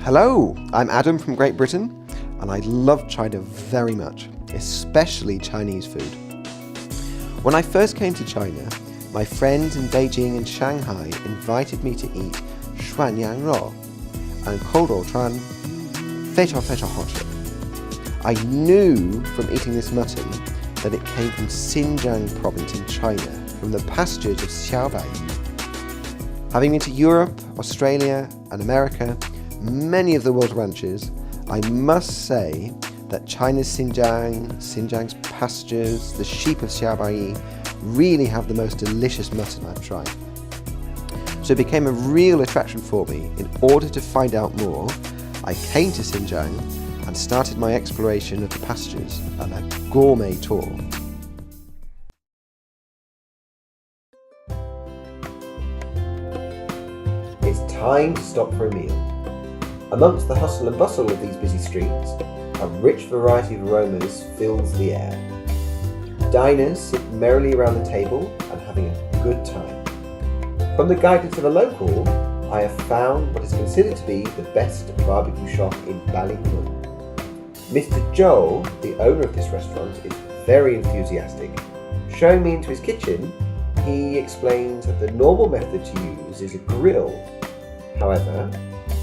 Hello, I'm Adam from Great Britain, and I love China very much, especially Chinese food. When I first came to China, my friends in Beijing and Shanghai invited me to eat shuanyang and kaoro chuan 非常非常好吃. I knew from eating this mutton that it came from Xinjiang province in China, from the pastures of Xiaobayi. Having been to Europe, Australia and America, many of the world's ranches, I must say that China's Xinjiang's pastures, the sheep of Xiaobayi, really have the most delicious mutton I've tried. So it became a real attraction for me. In order to find out more, I came to Xinjiang and started my exploration of the pastures and a gourmet tour. It's time to stop for a meal. Amongst the hustle and bustle of these busy streets, a rich variety of aromas fills the air. Diners sit merrily around the table and having a good time. From the guidance of a local, I have found what is considered to be the best barbecue shop in Ballymun. Mr. Joel, the owner of this restaurant, is very enthusiastic. Showing me into his kitchen, he explains that the normal method to use is a grill. However,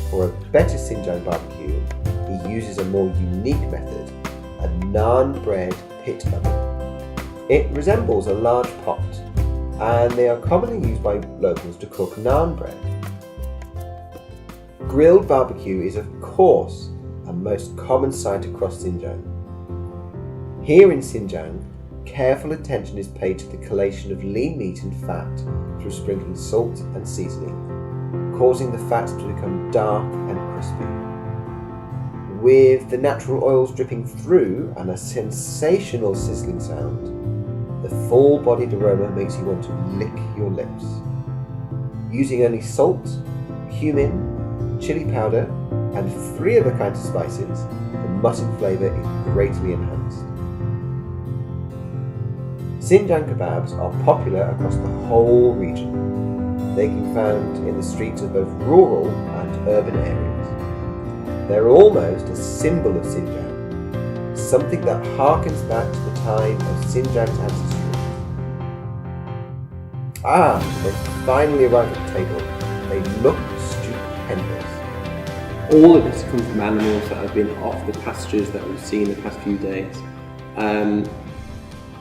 for a better Xinjiang barbecue, he uses a more unique method, a naan bread pit oven. It resembles a large pot, and they are commonly used by locals to cook naan bread. Grilled barbecue is of course a most common sight across Xinjiang. Here in Xinjiang, careful attention is paid to the collation of lean meat and fat through sprinkling salt and seasoning, causing the fats to become dark and crispy. With the natural oils dripping through and a sensational sizzling sound, the full-bodied aroma makes you want to lick your lips. Using only salt, cumin, chili powder, and 3 other kinds of spices, the mutton flavour is greatly enhanced. Xinjiang kebabs are popular across the whole region. They can be found in the streets of both rural and urban areas. They're almost a symbol of Xinjiang, something that harkens back to the time of Xinjiang's ancestry. They've finally arrived at the table. They look stupendous. All of this comes from animals that have been off the pastures that we've seen the past few days.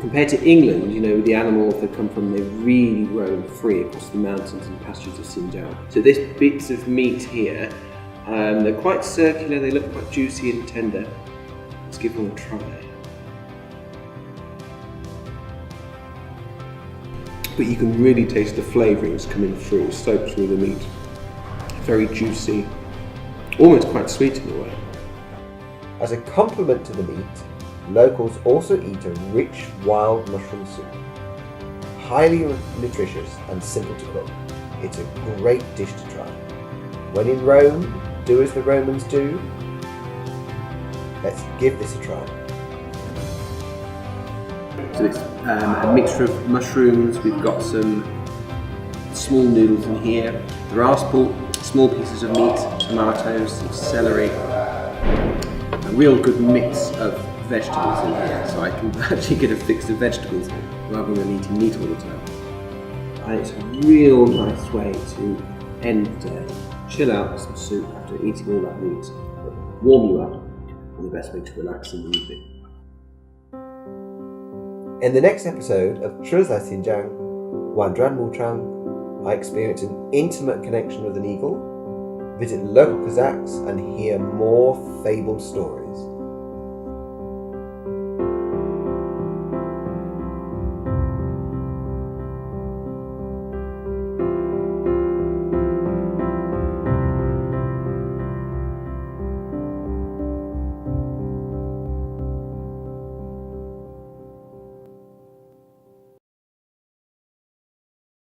Compared to England, the animals that come from, they really roam free across the mountains and pastures of Xinjiang. So this bits of meat here, they're quite circular, they look quite juicy and tender. Let's give them a try. But you can really taste the flavourings coming through, soaked through the meat. Very juicy, almost quite sweet in a way. As a complement to the meat, locals also eat a rich wild mushroom soup. Highly nutritious and simple to cook, it's a great dish to try. When in Rome, do as the Romans do. Let's give this a try. So it's a mixture of mushrooms, we've got some small noodles in here. There are small pieces of meat, tomatoes, some celery, a real good mix of vegetables in here, so I can actually get a fix of vegetables rather than eating meat all the time. And it's a real nice way to end the day. Chill out with some soup after eating all that meat, warm you up, and the best way to relax in the evening. In the next episode of Zhizai Xinjiang, Wandran Wuchang, I experience an intimate connection with an eagle, visit local Kazakhs and hear more fabled stories.